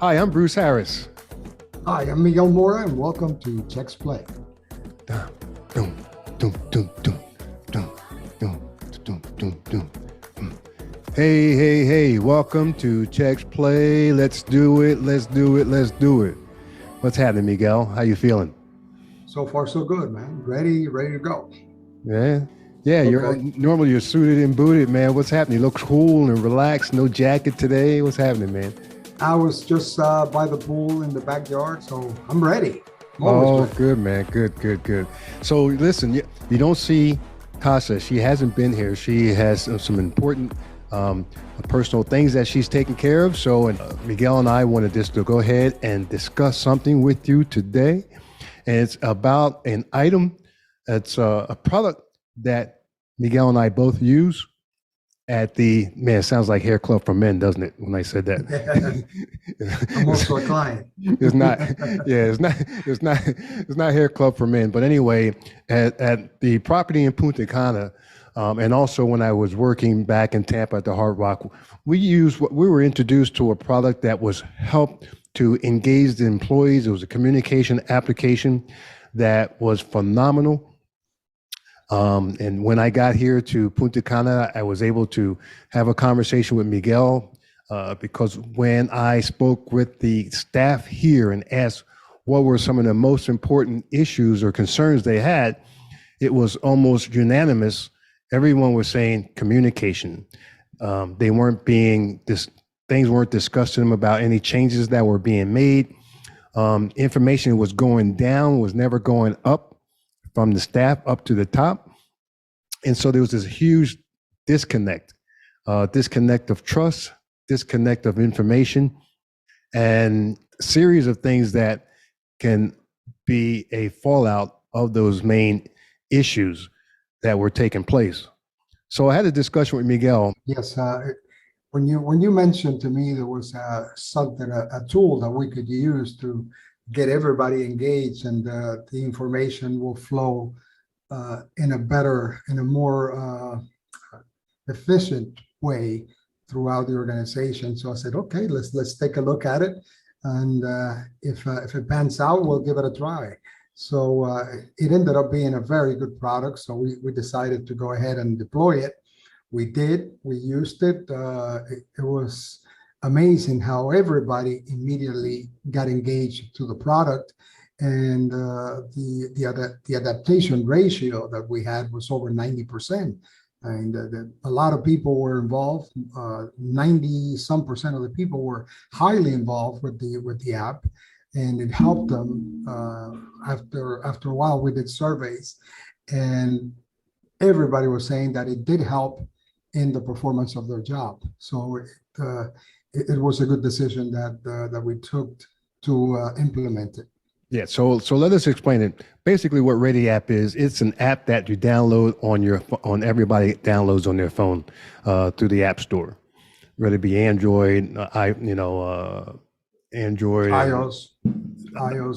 Hi, I'm Bruce Harris. Hi, I'm Miguel Mora, and welcome to Cheques Play. Dum, dum, dum, dum, dum, dum, dum, dum, dum, dum. Hey, welcome to Cheques Play. Let's do it. What's happening, Miguel? How you feeling? So far, so good, man. Ready to go. Yeah. Yeah, Okay. normally you're suited and booted, man. What's happening? You look cool and relaxed. No jacket today. What's happening, man? I was just by the pool in the backyard, so I'm ready. I'm always Oh, ready. good, man. Good. So listen, you don't see Casa. She hasn't been here. She has some important personal things that she's taking care of. So Miguel and I wanted just to go ahead and discuss something with you today. And it's about an item. It's a product that Miguel and I both use at it sounds like hair club for men, doesn't it? When I said that, I'm also a client. it's not. Yeah, it's not hair club for men. But anyway, at the property in Punta Cana, and also when I was working back in Tampa at the Hard Rock, we were introduced to a product that was helped to engage the employees. It was a communication application that was phenomenal. And when I got here to Punta Cana, I was able to have a conversation with Miguel because when I spoke with the staff here and asked what were some of the most important issues or concerns they had, it was almost unanimous. Everyone was saying communication. They weren't being things weren't discussed to them about any changes that were being made. Information was going down, was never going up from the staff up to the top. And so there was this huge disconnect of trust, disconnect of information, and a series of things that can be a fallout of those main issues that were taking place. So I had a discussion with Miguel. Yes. When you mentioned to me there was a tool that we could use to get everybody engaged, and the information will flow in a more efficient way throughout the organization. So I said, okay, let's take a look at it, and if it pans out, we'll give it a try. So it ended up being a very good product. So we decided to go ahead and deploy it. We did. We used it. It was amazing how everybody immediately got engaged to the product, and the adaptation ratio that we had was over 90%. And a lot of people were involved. 90 some percent of the people were highly involved with the app, and it helped them. After a while, we did surveys, and everybody was saying that it did help in the performance of their job. So it was a good decision that we took to implement it. Yeah, so let us explain it. Basically, what Ready App is, it's an app that you download on everybody downloads on their phone through the App Store, whether it be Android, Android, iOS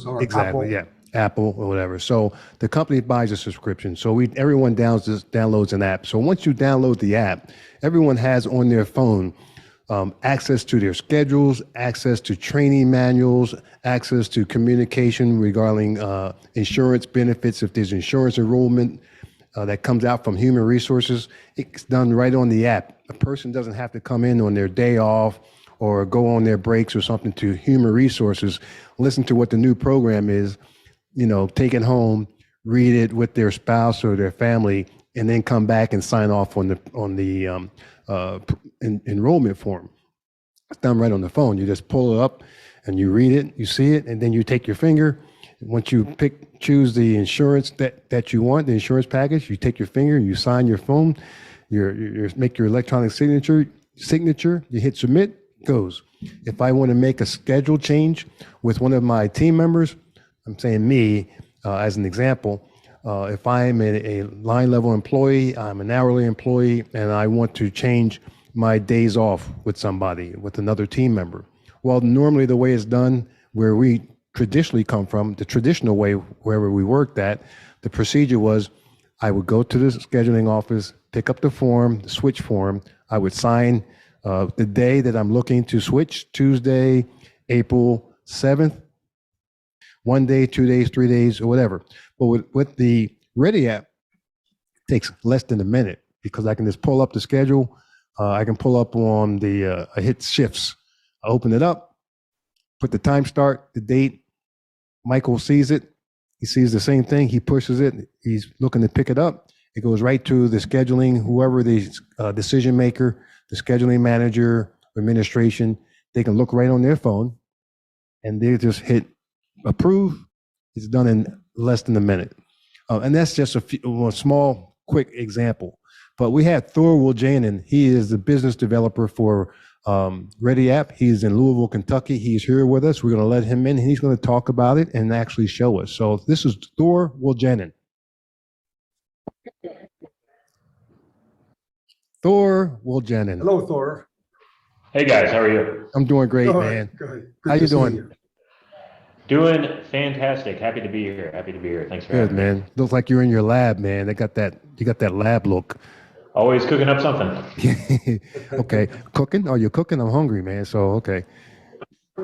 or exactly, Apple. yeah, Apple or whatever. So the company buys a subscription. So everyone downloads an app. So once you download the app, everyone has on their phone access to their schedules, access to training manuals, access to communication regarding insurance benefits. If there's insurance enrollment that comes out from human resources, it's done right on the app. A person doesn't have to come in on their day off or go on their breaks or something to human resources, listen to what the new program is, take it home, read it with their spouse or their family, and then come back and sign off on the enrollment form. It's done right on the phone. You just pull it up and you read it, you see it, and then you take your finger. Once you choose the insurance that you want, the insurance package, you take your finger and you sign your phone, make your electronic signature, you hit submit, goes. If I want to make a schedule change with one of my team members, I'm saying me as an example, if I'm a line level employee, I'm an hourly employee, and I want to change my days off with another team member. Well, normally the way it's done, where we traditionally come from, the traditional way, wherever we worked at, the procedure was I would go to the scheduling office, pick up the switch form. I would sign the day that I'm looking to switch, Tuesday, April 7th, 1 day, 2 days, 3 days, or whatever. But with the Ready app, it takes less than a minute because I can just pull up the schedule. I can pull up on I hit shifts. I open it up, put the time start, the date. Michael sees it. He sees the same thing. He pushes it. He's looking to pick it up. It goes right to the scheduling, whoever the decision maker, the scheduling manager, administration. They can look right on their phone and they just hit approve. It's done in less than a minute. And that's just a small, quick example. But we had Thor Wiljanan. He is the business developer for Ready App. He's in Louisville, Kentucky. He's here with us. We're going to let him in. And he's going to talk about it and actually show us. So this is Thor Wiljanan. Thor Wiljanan. Hello, Thor. Hey guys, how are you? I'm doing great, Good, man. Good. How you doing? Doing fantastic. Happy to be here. Happy to be here. Thanks for Good, having me. man. Looks like you're in your lab, man. You got that lab look. Always cooking up something. Okay. Cooking? Oh, you're cooking? I'm hungry, man. So, okay.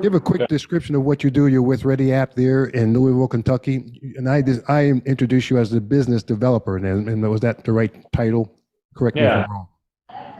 Give a quick description of what you do. You're with Ready App there in Louisville, Kentucky. And I introduced you as the business developer. And was that the right title? Correct me if I'm wrong.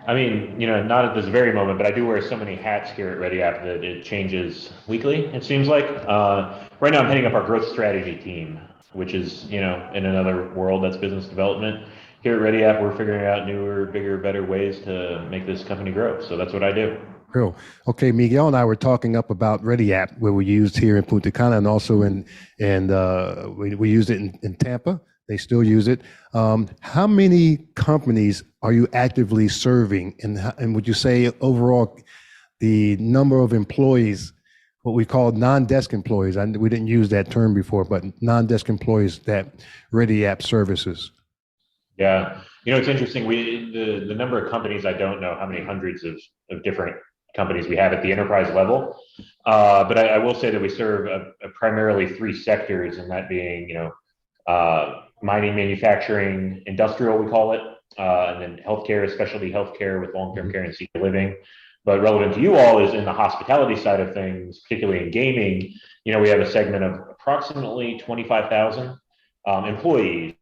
I mean, not at this very moment, but I do wear so many hats here at Ready App that it changes weekly, it seems like. Right now I'm heading up our growth strategy team, which is, in another world, that's business development. Here at Ready App, we're figuring out newer, bigger, better ways to make this company grow. So that's what I do. Cool. Okay, Miguel and I were talking up about Ready App, where we used here in Punta Cana and also we used it in Tampa. They still use it. How many companies are you actively serving? And would you say overall the number of employees, what we call non-desk employees, we didn't use that term before, but non-desk employees that Ready App services? Yeah. It's interesting. The number of companies, I don't know how many hundreds of different companies we have at the enterprise level. But I will say that we serve a primarily three sectors, and that being, mining, manufacturing, industrial, we call it, and then healthcare, specialty healthcare with long-term care and senior living. But relevant to you all is in the hospitality side of things, particularly in gaming. We have a segment of approximately 25,000 employees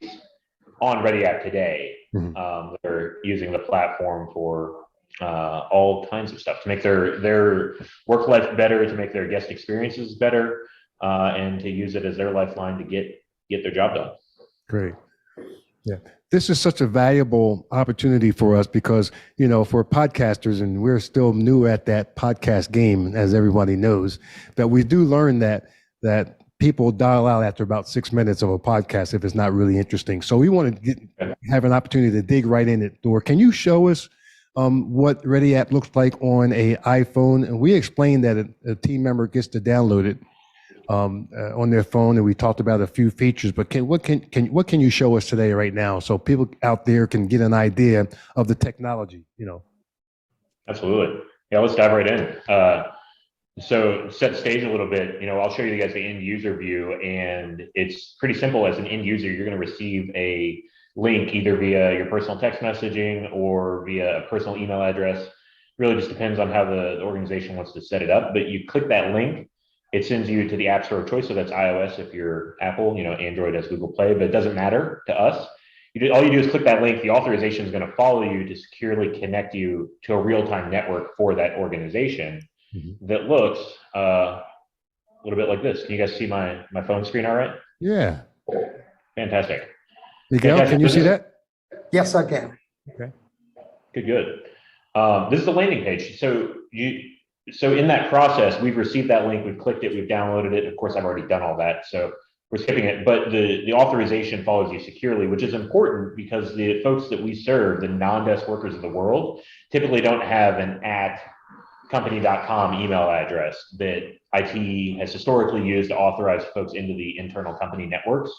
on Ready App today that are using the platform for all kinds of stuff to make their work life better, to make their guest experiences better, and to use it as their lifeline to get their job done. Great. Yeah. This is such a valuable opportunity for us because, for podcasters, and we're still new at that podcast game, as everybody knows, that we do learn that people dial out after about 6 minutes of a podcast if it's not really interesting. So we want to have an opportunity to dig right in it. Thor, can you show us what Ready App looks like on a iPhone? And we explained that a team member gets to download it on their phone, and we talked about a few features. But what can you show us today, right now, so people out there can get an idea of the technology? Absolutely. Yeah, let's dive right in. So set the stage a little bit. I'll show you guys the end user view, and it's pretty simple. As an end user, you're going to receive a link either via your personal text messaging or via a personal email address. Really just depends on how the organization wants to set it up. But you click that link, it sends you to the App Store of choice. So that's iOS if you're Apple, Android as Google Play, but it doesn't matter to us. All you do is click that link. The authorization is going to follow you to securely connect you to a real-time network for that organization that looks a little bit like this. Can you guys see my phone screen all right? Yeah. Fantastic. Miguel, can you see that? Yes, I can. Okay. Good. This is the landing page. So in that process, we've received that link, we've clicked it, we've downloaded it. Of course, I've already done all that, so we're skipping it. But the authorization follows you securely, which is important because the folks that we serve, the non-desk workers of the world, typically don't have an @company.com email address that IT has historically used to authorize folks into the internal company networks.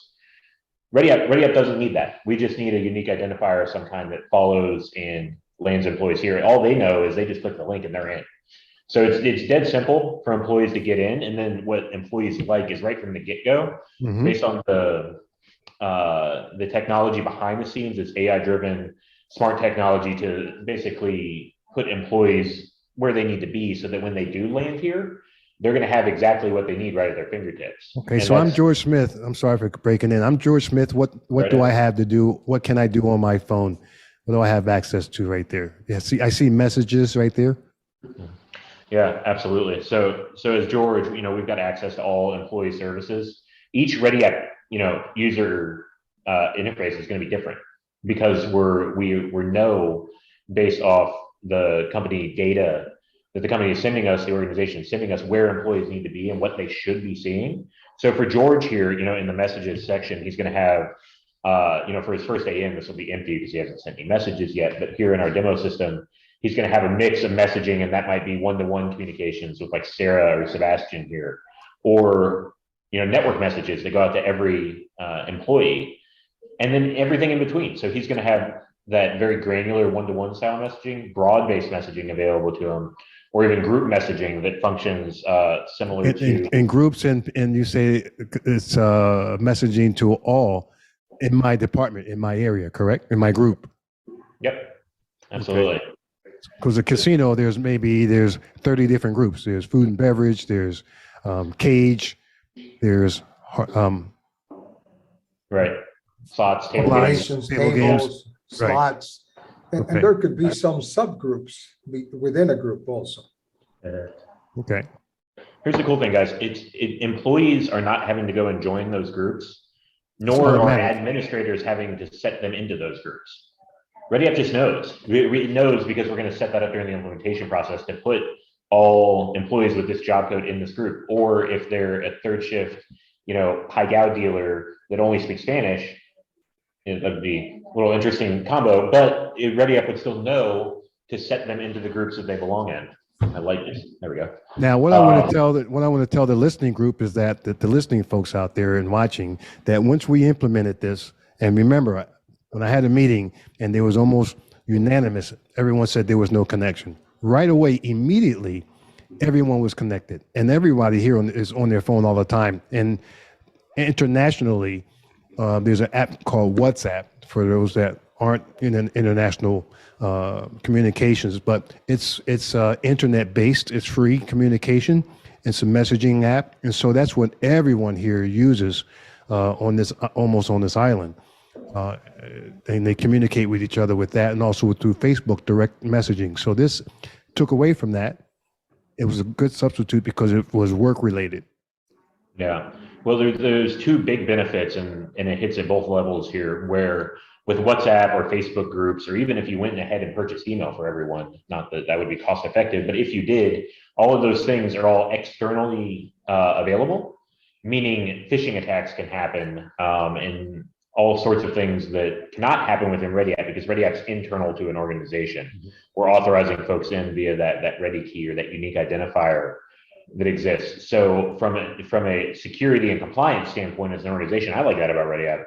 Ready App doesn't need that. We just need a unique identifier of some kind that follows and lands employees here. All they know is they just click the link and they're in. So it's dead simple for employees to get in. And then what employees like is right from the get-go, based on the technology behind the scenes. It's AI-driven, smart technology to basically put employees where they need to be so that when they do land here, they're going to have exactly what they need right at their fingertips. Okay, And so I'm that's George Smith. I'm sorry for breaking in. I'm George Smith. What right do I on. have to do? What can I do on my phone? What do I have access to right there? Yeah, see, I see messages right there. Yeah, absolutely. So as George, we've got access to all employee services. Each Ready App, user interface is going to be different because we're know based off the company data that the company is sending us, the organization is sending us where employees need to be and what they should be seeing. So for George here, in the messages section, he's going to have, for his first day in, this will be empty because he hasn't sent any messages yet. But here in our demo system, he's going to have a mix of messaging, and that might be one-to-one communications with like Sarah or Sebastian here, or network messages that go out to every employee, and then everything in between. So he's going to have that very granular one-to-one style messaging, broad-based messaging available to him, or even group messaging that functions similar to In groups, and you say it's messaging to all in my department, in my area, correct? In my group. Yep, absolutely. Because a casino, there's 30 different groups. There's food and beverage. There's cage. There's Right. Slots, table games. Operations, Table tables, games. slots, and Okay. there could be some subgroups within a group also. Okay. Here's the cool thing, guys. Employees are not having to go and join those groups, nor are automatic. administrators having to set them into those groups. ReadyApp just knows. It knows because we're going to set that up during the implementation process to put all employees with this job code in this group. Or if they're a third shift, high gal dealer that only speaks Spanish, that'd be a little interesting combo. But ReadyApp would still know to set them into the groups that they belong in. I like this. There we go. Now, what I want to tell the listening group is that the listening folks out there and watching, that once we implemented this, and remember, when I had a meeting and there was almost unanimous, everyone said there was no connection. Right away, immediately, everyone was connected, and everybody here is on their phone all the time. And internationally, there's an app called WhatsApp for those that aren't in an international communications, but it's internet based. It's free communication. It's a messaging app, and so that's what everyone here uses on this island. And they communicate with each other with that, and also through Facebook direct messaging. So this took away from that. It was a good substitute because it was work related. Yeah. Well, there's two big benefits, and it hits at both levels here, where with WhatsApp or Facebook groups, or even if you went ahead and purchased email for everyone, not that that would be cost effective, but if you did, all of those things are all externally available, meaning phishing attacks can happen, and all sorts of things that cannot happen within ReadyApp because ReadyApp's internal to an organization. Mm-hmm. We're authorizing folks in via that Ready key or that unique identifier that exists. So from a security and compliance standpoint as an organization, I like that about ReadyApp.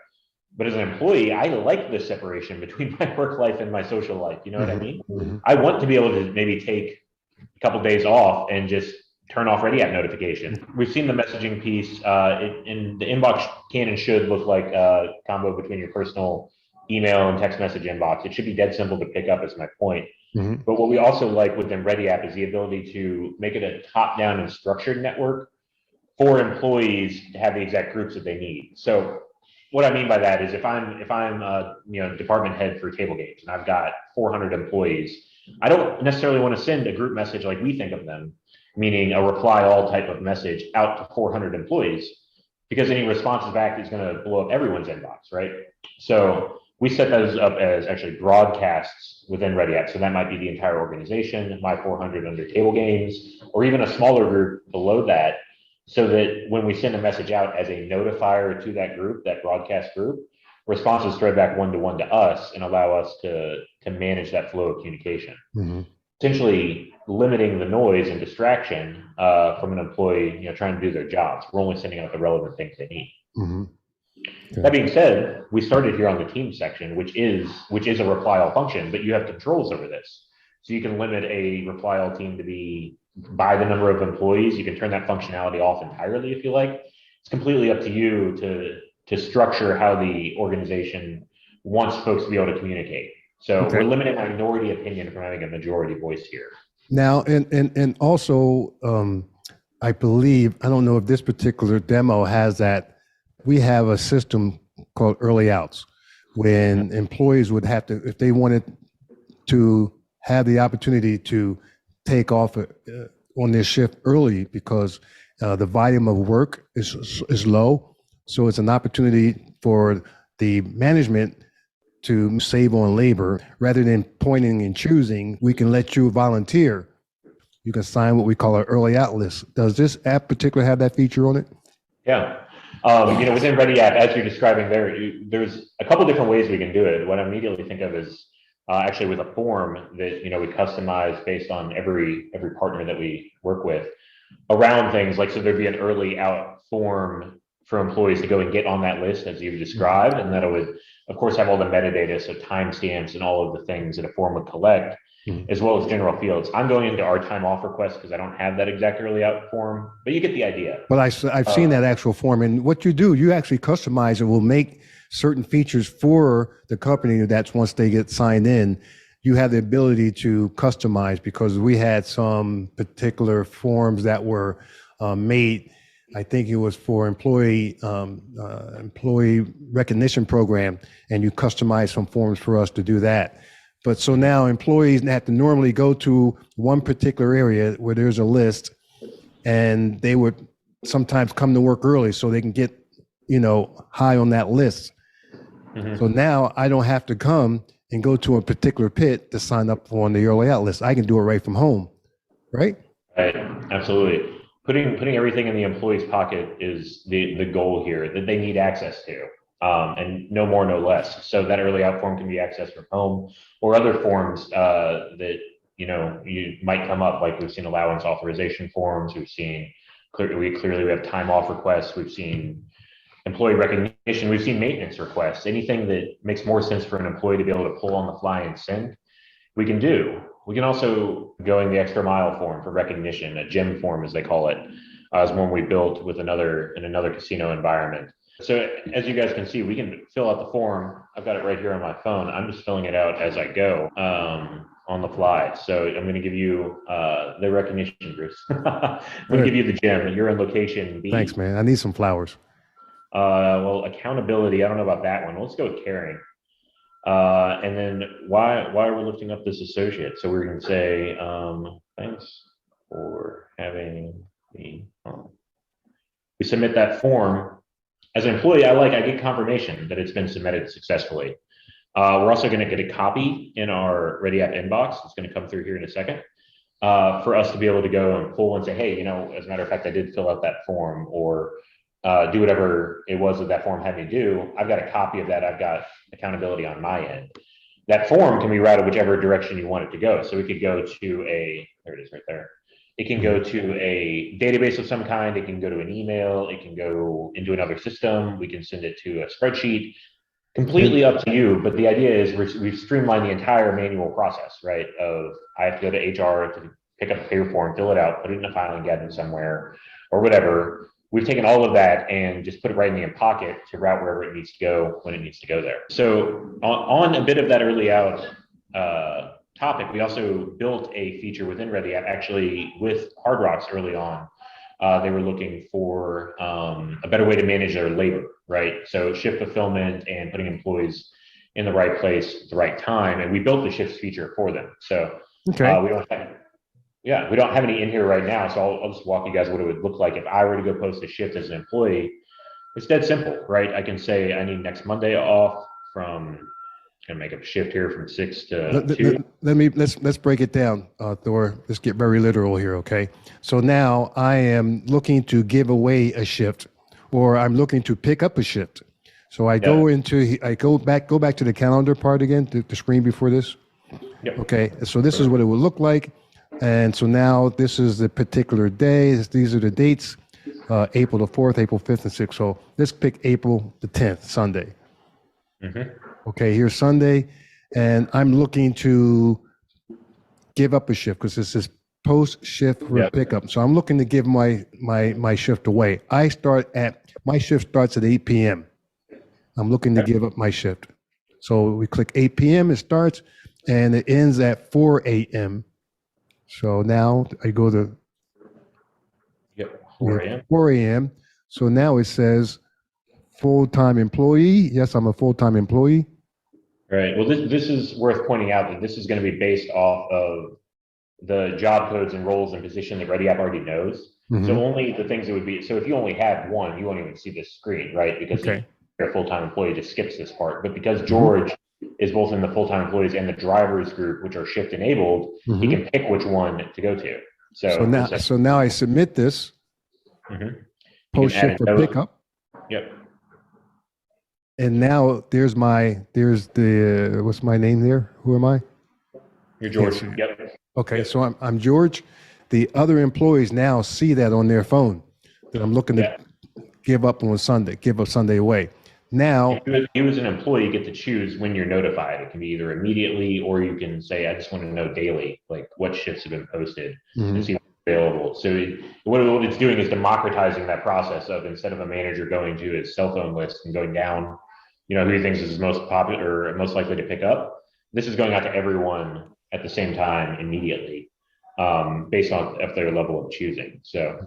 But as an employee, I like the separation between my work life and my social life. You know what I mean? Mm-hmm. I want to be able to maybe take a couple of days off and just turn off ReadyApp notification. We've seen the messaging piece, in the inbox can and should look like a combo between your personal email and text message inbox. It should be dead simple to pick up, is my point. Mm-hmm. But what we also like within ReadyApp is the ability to make it a top-down and structured network for employees to have the exact groups that they need. So what I mean by that is if I'm department head for table games and I've got 400 employees, I don't necessarily want to send a group message like we think of them, meaning a reply all type of message out to 400 employees, because any responses back is going to blow up everyone's inbox, right? So we set those up as actually broadcasts within ReadyApp. So that might be the entire organization, my 400 under table games, or even a smaller group below that, so that when we send a message out as a notifier to that group, that broadcast group, responses thread back one-to-one to us and allow us to manage that flow of communication. Mm-hmm. Essentially limiting the noise and distraction from an employee, trying to do their jobs. We're only sending out the relevant things they need. Mm-hmm. Okay. That being said, we started here on the team section, which is a reply all function, but you have controls over this. So you can limit a reply all team to be by the number of employees. You can turn that functionality off entirely if you like. It's completely up to you to structure how the organization wants folks to be able to communicate. So okay. We're limiting minority opinion from having a majority voice here. Now, and also I believe, I don't know if this particular demo has that. We have a system called early outs when employees would have to, if they wanted to have the opportunity to take off on their shift early because the volume of work is low. So it's an opportunity for the management to save on labor rather than pointing and choosing. We can let you volunteer. You can sign what we call an early out list. Does this app particularly have that feature on it? Yeah. Within Ready App, as you're describing there, there's a couple different ways we can do it. What I immediately think of is actually with a form that, we customize based on every partner that we work with around things like, so there'd be an early out form for employees to go and get on that list as you've described. And that it would, of course, have all the metadata, so timestamps and all of the things that a form would collect, as well as general fields. I'm going into our time off request because I don't have that exact early out form, but you get the idea. Well, I've seen that actual form, and what you do, you actually customize and will make certain features for the company. That's once they get signed in, you have the ability to customize, because we had some particular forms that were made. I think it was for employee recognition program, and you customize some forms for us to do that. But so now employees have to normally go to one particular area where there's a list, and they would sometimes come to work early so they can get, high on that list. Mm-hmm. So now I don't have to come and go to a particular pit to sign up on the early out list. I can do it right from home, right? Right, absolutely. Putting everything in the employee's pocket is the goal here that they need access to. And no more, no less. So that early out form can be accessed from home, or other forms that you might come up. Like we've seen allowance authorization forms. We've seen we have time off requests. We've seen employee recognition. We've seen maintenance requests. Anything that makes more sense for an employee to be able to pull on the fly and send, we can do. We can also go in the extra mile form for recognition, a gem form as they call it, is one we built with another casino environment. So as you guys can see, we can fill out the form. I've got it right here on my phone. I'm just filling it out as I go on the fly. So I'm going to give you the recognition, Bruce. I'm going to give you the gem. You're in location B. Thanks, man. I need some flowers. Well, accountability, I don't know about that one. Let's go with caring. And then why are we lifting up this associate? So we're going to say, thanks for having me on. We submit that form. As an employee, I get confirmation that it's been submitted successfully. We're also going to get a copy in our Ready App inbox. It's going to come through here in a second for us to be able to go and pull and say, hey, as a matter of fact, I did fill out that form, or do whatever it was that form had me do. I've got a copy of that. I've got accountability on my end. That form can be routed whichever direction you want it to go. So we could go to there it is right there. It can go to a database of some kind. It can go to an email. It can go into another system. We can send it to a spreadsheet. Completely up to you. But the idea is we've streamlined the entire manual process, right? Of I have to go to HR to pick up a paper form, fill it out, put it in a filing cabinet somewhere, or whatever. We've taken all of that and just put it right in the pocket to route wherever it needs to go when it needs to go there. So on a bit of that early out topic, we also built a feature within Ready App, actually with Hard Rocks early on. They were looking for a better way to manage their labor, right? So shift fulfillment and putting employees in the right place at the right time. And we built the shifts feature for them. So okay. We don't have any in here right now. So I'll just walk you guys what it would look like if I were to go post a shift as an employee. It's dead simple, right? I can say I need next Monday off from, gonna make a shift here from 6 to 2. Let's break it down, Thor. Let's get very literal here, okay? So now I am looking to give away a shift, or I'm looking to pick up a shift. So I go back to the calendar part again, the screen before this. Yep. Okay, so this is what it would look like. And so now this is the particular day. These are the dates, April the 4th, April 5th, and 6th. So let's pick April the 10th, Sunday. Mm-hmm. Okay, here's Sunday. And I'm looking to give up a shift because this is post-shift pickup. So I'm looking to give my shift away. My shift starts at 8 p.m. I'm looking to give up my shift. So we click 8 p.m., it starts, and it ends at 4 a.m. So now I go to 4 a.m. 4 a.m. So now it says full-time employee. Yes, I'm a full-time employee. Right. Well, this is worth pointing out that this is going to be based off of the job codes and roles and position that Ready App already knows. Mhm. So only the things that would be, so if you only had one, you won't even see this screen, right? Because Okay. you're a full-time employee, just skips this part. But because George is both in the full-time employees and the drivers group, which are shift enabled, he can pick which one to go to. So now I submit this post shift for pickup. Yep. And now there's the what's my name there? Who am I? You're George. Yes. Yep. Okay, Yep. so I'm George. The other employees now see that on their phone that I'm looking to give up Sunday away. Now, if you as an employee get to choose when you're notified. It can be either immediately or you can say, I just want to know daily, like what shifts have been posted and see what's available. So what it's doing is democratizing that process of, instead of a manager going to his cell phone list and going down, who he thinks is most popular or most likely to pick up, this is going out to everyone at the same time immediately, based on their level of choosing. So.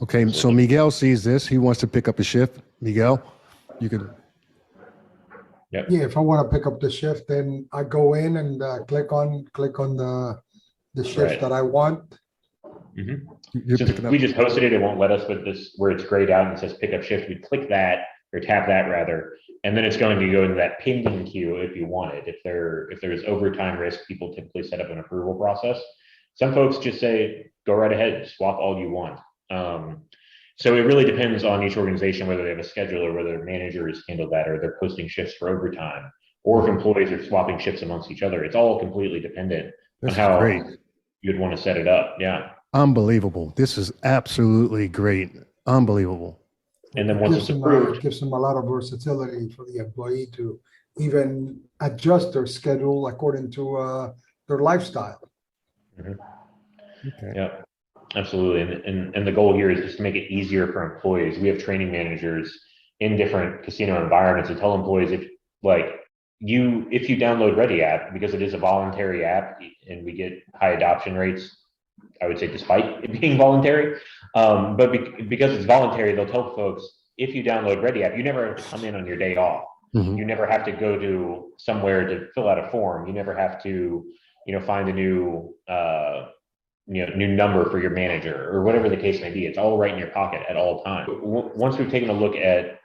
okay, so Miguel sees this. He wants to pick up a shift. Miguel, you can. Yep. Yeah, if I want to pick up the shift, then I go in and click on the shift that I want. Since we just posted it, it won't let us put this where it's grayed out and it says pick up shift. We click that, or tap that rather, and then it's going to go into that pending queue if you want it. If there's overtime risk, people typically set up an approval process. Some folks just say, go right ahead, swap all you want. So it really depends on each organization, whether they have a schedule or whether managers handle that, or they're posting shifts for overtime, or if employees are swapping shifts amongst each other. It's all completely dependent on how you'd want to set it up. Yeah. Unbelievable. This is absolutely great. Unbelievable. And then once it's approved, it gives them a lot of versatility for the employee to even adjust their schedule according to their lifestyle. Okay. Yeah, absolutely. And the goal here is just to make it easier for employees. We have training managers in different casino environments to tell employees, if you download Ready App, because it is a voluntary app and we get high adoption rates, I would say, despite it being voluntary, but because it's voluntary, they'll tell folks, if you download Ready App, you never have to come in on your day off. You never have to go to somewhere to fill out a form. You never have to, find a new number for your manager or whatever the case may be. It's all right in your pocket at all times. Once we've taken a look at,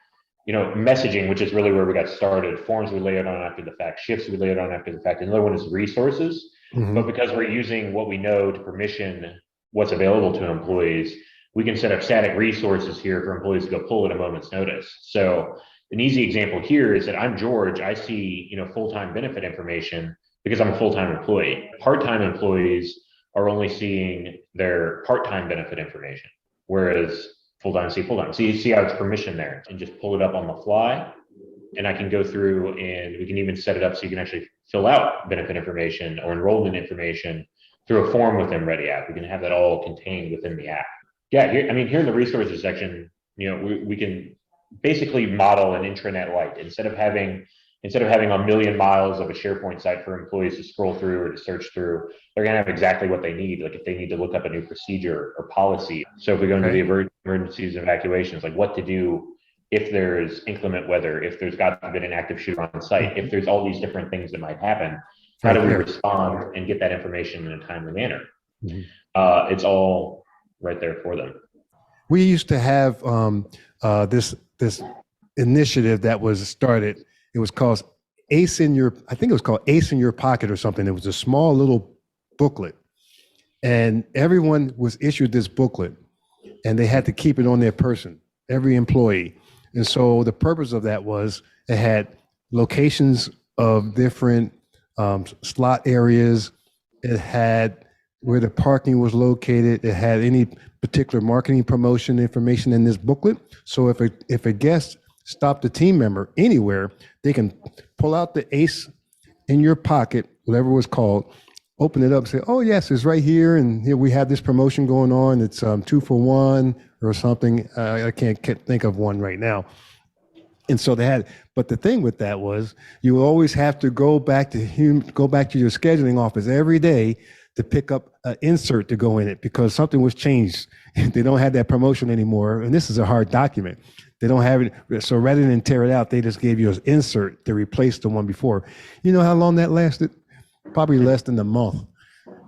messaging, which is really where we got started, forms we lay it on after the fact, shifts we lay it on after the fact. Another one is resources. But because we're using what we know to permission what's available to employees, we can set up static resources here for employees to go pull at a moment's notice. So an easy example here is that I'm George. I see, full-time benefit information because I'm a full-time employee. Part-time employees are only seeing their part-time benefit information, whereas full-time see full-time. So you see how it's permission there, and just pull it up on the fly. And I can go through, and we can even set it up so you can actually fill out benefit information or enrollment information through a form within Ready App. We can have that all contained within the app. Yeah, here in the resources section, we can basically model an intranet light. Instead of having a million miles of a SharePoint site for employees to scroll through or to search through, they're going to have exactly what they need. Like if they need to look up a new procedure or policy. So if we go into the emergencies and evacuations, like what to do if there's inclement weather, if there's got to be an active shooter on site, if there's all these different things that might happen, how do we respond and get that information in a timely manner? It's all right there for them. We used to have this initiative that was started. It was called Ace in Your Pocket or something. It was a small little booklet, and everyone was issued this booklet, and they had to keep it on their person, every employee. And so the purpose of that was it had locations of different slot areas. It had where the parking was located. It had any particular marketing promotion information in this booklet. So if a guest stopped a team member anywhere, they can pull out the Ace in Your Pocket, whatever it was called, open it up and say, oh yes, it's right here. And here we have this promotion going on. It's 2 for 1 or something. I can't think of one right now. And so they had, but the thing with that was you always have to go back to your scheduling office every day to pick up an insert to go in it because something was changed. They don't have that promotion anymore. And this is a hard document. They don't have it. So rather than tear it out, they just gave you an insert to replace the one before. You know how long that lasted? Probably less than a month.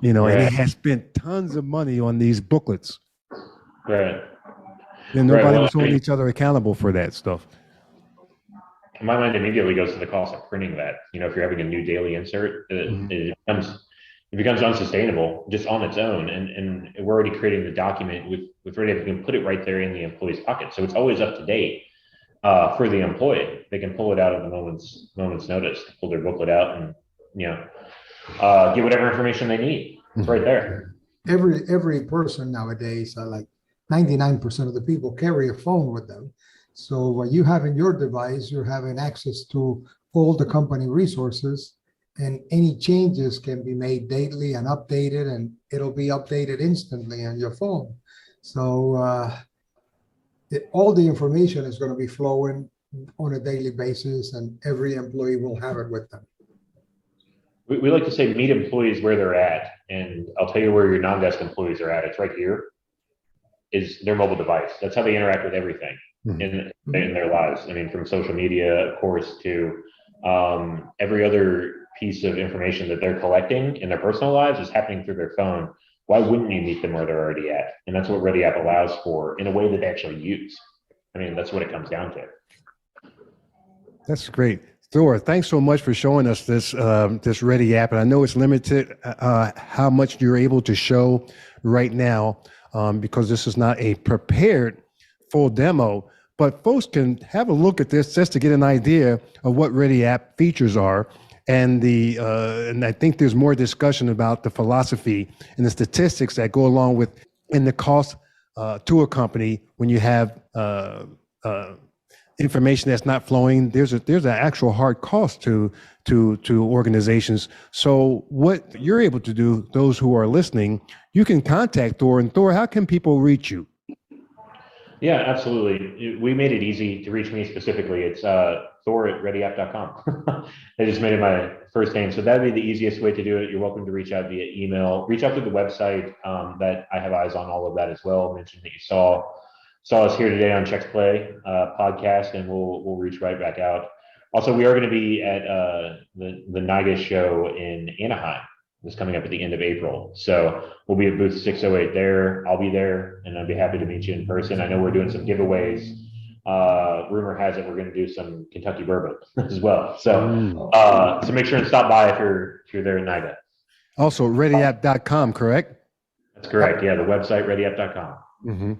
You know, and they had spent tons of money on these booklets. Right. And nobody was holding each other accountable for that stuff. My mind immediately goes to the cost of printing that. You know, if you're having a new daily insert, it becomes unsustainable just on its own. And we're already creating the document with Ready. You can put it right there in the employee's pocket, so it's always up to date for the employee. They can pull it out at the moment's notice, pull their booklet out, and get whatever information they need. It's right there. Every person nowadays, like 99% of the people carry a phone with them. So what you have in your device, you're having access to all the company resources, and any changes can be made daily and updated, and it'll be updated instantly on your phone. So all the information is going to be flowing on a daily basis, and every employee will have it with them. We like to say meet employees where they're at, and I'll tell you where your non-desk employees are at. It's right here, is their mobile device. That's how they interact with everything in their lives. I mean, from social media, of course, to every other piece of information that they're collecting in their personal lives is happening through their phone. Why wouldn't you meet them where they're already at? And that's what Ready App allows for in a way that they actually use. I mean, that's what it comes down to. That's great. Thor, thanks so much for showing us this this Ready App. And I know it's limited how much you're able to show right now because this is not a prepared full demo, but folks can have a look at this just to get an idea of what Ready App features are. And and I think there's more discussion about the philosophy and the statistics that go along with and the cost to a company when you have information that's not flowing. There's an actual hard cost to organizations. So what you're able to do, those who are listening, you can contact Thor. And Thor, how can people reach you? Yeah, absolutely. We made it easy to reach me specifically. It's Thor@readyapp.com. I just made it my first name. So that'd be the easiest way to do it. You're welcome to reach out via email. Reach out to the website that I have eyes on all of that as well. Mention that you saw us here today on Cheques Play podcast, and we'll reach right back out. Also, we are going to be at the NIGA show in Anaheim. It's coming up at the end of April. So we'll be at booth 608 there. I'll be there, and I'd be happy to meet you in person. I know we're doing some giveaways. Rumor has it we're going to do some Kentucky bourbon as well. So so make sure and stop by if you're there in NIGA. Also, readyapp.com, correct? That's correct. Yeah, the website, readyapp.com. Mm-hmm.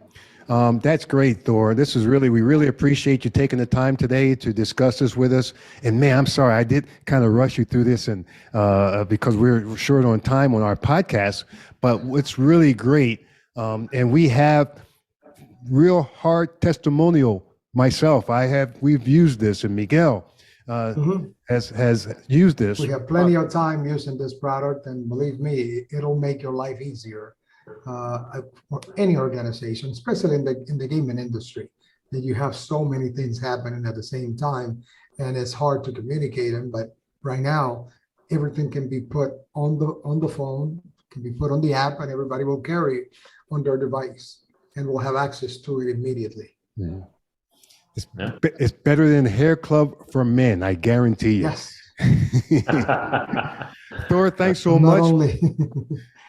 That's great, Thor. We really appreciate you taking the time today to discuss this with us. And man, I'm sorry, I did kind of rush you through this and because we're short on time on our podcast, but it's really great. And we have real hard testimonial myself. We've used this, and Miguel has used this. We have plenty of time using this product, and believe me, it'll make your life easier. For any organization, especially in the gaming industry, that you have so many things happening at the same time, and it's hard to communicate them. But right now, everything can be put on the phone, can be put on the app, and everybody will carry it on their device and will have access to it immediately. Mm-hmm. It's better than Hair Club for Men, I guarantee you. Yes. Thor, thanks so much.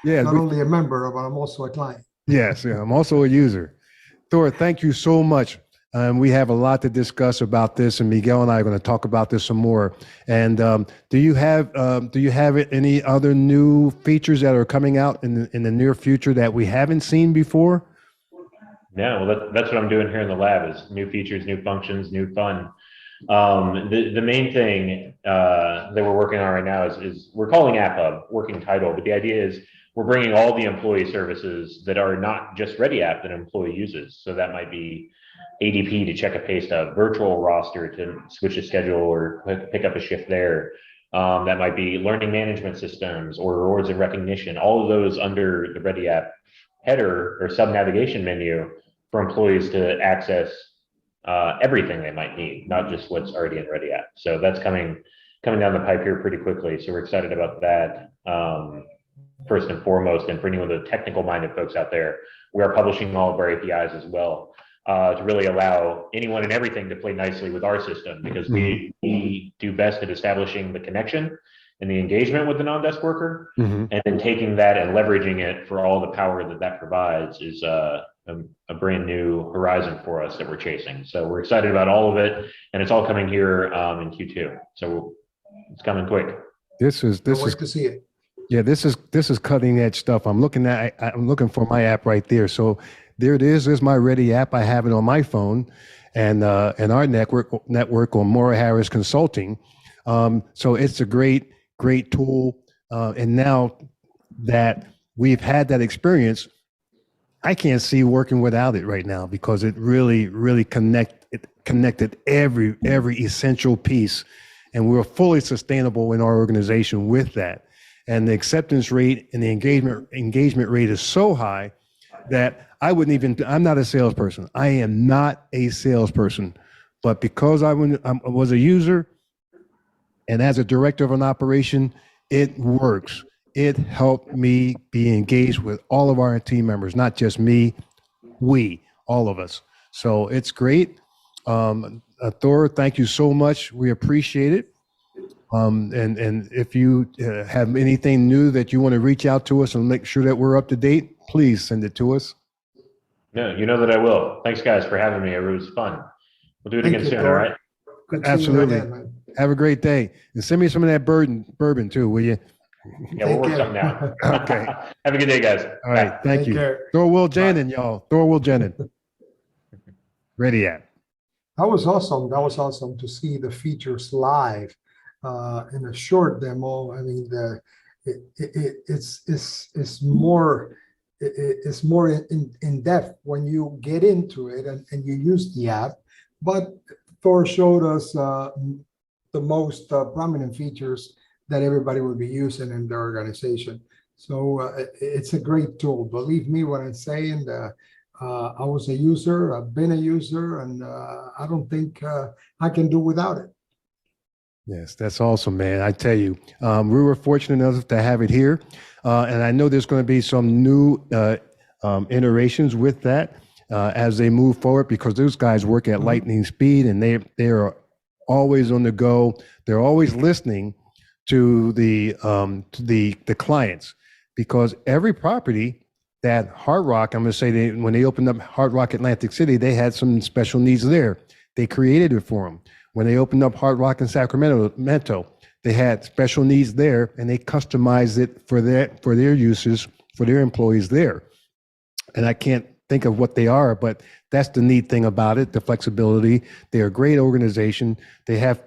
Not only a member, but I'm also a client. Yes, yeah, I'm also a user. Thor, thank you so much. We have a lot to discuss about this, and Miguel and I are going to talk about this some more. And do you have any other new features that are coming out in the near future that we haven't seen before? Yeah, well, that's what I'm doing here in the lab is new features, new functions, new fun. The main thing that we're working on right now is we're calling App Hub, working title, but the idea is we're bringing all the employee services that are not just Ready App that an employee uses. So that might be ADP to check a pay stub, virtual roster to switch a schedule or pick up a shift there. That might be learning management systems or rewards and recognition, all of those under the Ready App header or sub navigation menu for employees to access everything they might need, not just what's already in Ready App. So that's coming down the pipe here pretty quickly. So we're excited about that. first and foremost. And for any of the technical minded folks out there, we are publishing all of our APIs as well, to really allow anyone and everything to play nicely with our system, because we do best at establishing the connection and the engagement with the non-desk worker, and then taking that and leveraging it for all the power that that provides is a brand new horizon for us that we're chasing. So we're excited about all of it, and it's all coming here in Q2. So it's coming quick. This is to see it. Yeah, this is cutting edge stuff. I'm looking for my app right there. So there it is. There's my Ready app. I have it on my phone, and our network on Mora Harris Consulting. So it's a great tool. And now that we've had that experience, I can't see working without it right now, because it really connected every essential piece, and we're fully sustainable in our organization with that. And the acceptance rate and the engagement rate is so high that I'm not a salesperson. I am not a salesperson, but because I was a user and as a director of an operation, it works. It helped me be engaged with all of our team members, not just me, all of us. So it's great. Thor, thank you so much. We appreciate it. And if you have anything new that you want to reach out to us and make sure that we're up to date, please send it to us. No, you know that I will. Thanks, guys, for having me. It was fun. We'll do it again soon, all right? Absolutely. Have a great day. And send me some of that bourbon too, will you? Yeah, we'll work something out. Okay. Have a good day, guys. All right. Thank you. Care. Thor Wiljanan, y'all. Thor Wiljanan. Ready at. That was awesome. That was awesome to see the features live in a short demo. I mean, it's more in depth when you get into it and you use the app. But Thor showed us the most prominent features that everybody will be using in their organization. So it's a great tool. Believe me when I'm saying that I was a user, I've been a user, and I don't think I can do without it. Yes, that's awesome, man. I tell you, we were fortunate enough to have it here. And I know there's going to be some new iterations with that as they move forward, because those guys work at lightning speed, and they are always on the go. They're always listening to the clients, because every property that Hard Rock, I'm going to say, when they opened up Hard Rock Atlantic City, they had some special needs there. They created it for them. When they opened up Hard Rock in Sacramento, they had special needs there, and they customized it for their uses, for their employees there. And I can't think of what they are, but that's the neat thing about it, the flexibility. They're a great organization. They have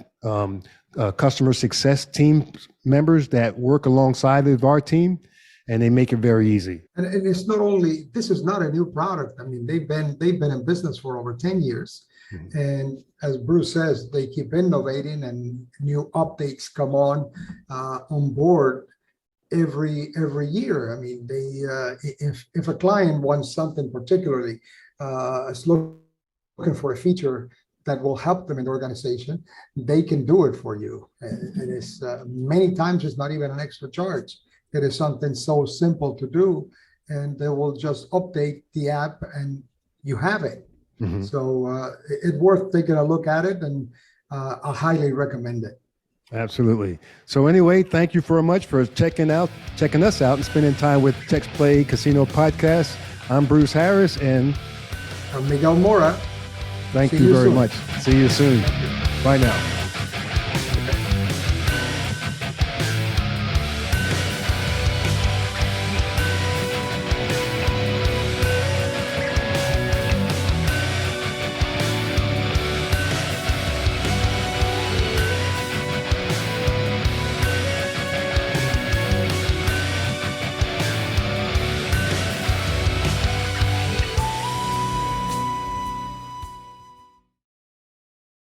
customer success team members that work alongside of our team, and they make it very easy. And it's not only, this is not a new product. I mean, they've been in business for over 10 years. Mm-hmm. And as Bruce says, they keep innovating, and new updates come on board every year. I mean, they if a client wants something particularly, is looking for a feature that will help them in the organization, they can do it for you. And it's many times it's not even an extra charge. It is something so simple to do, and they will just update the app and you have it. Mm-hmm. So it's worth taking a look at it, and I highly recommend it. Absolutely. So anyway, thank you very much for checking us out and spending time with Tex Play Casino Podcast. I'm Bruce Harris, and I'm Miguel Mora. Thank you very much. See you soon. Bye now.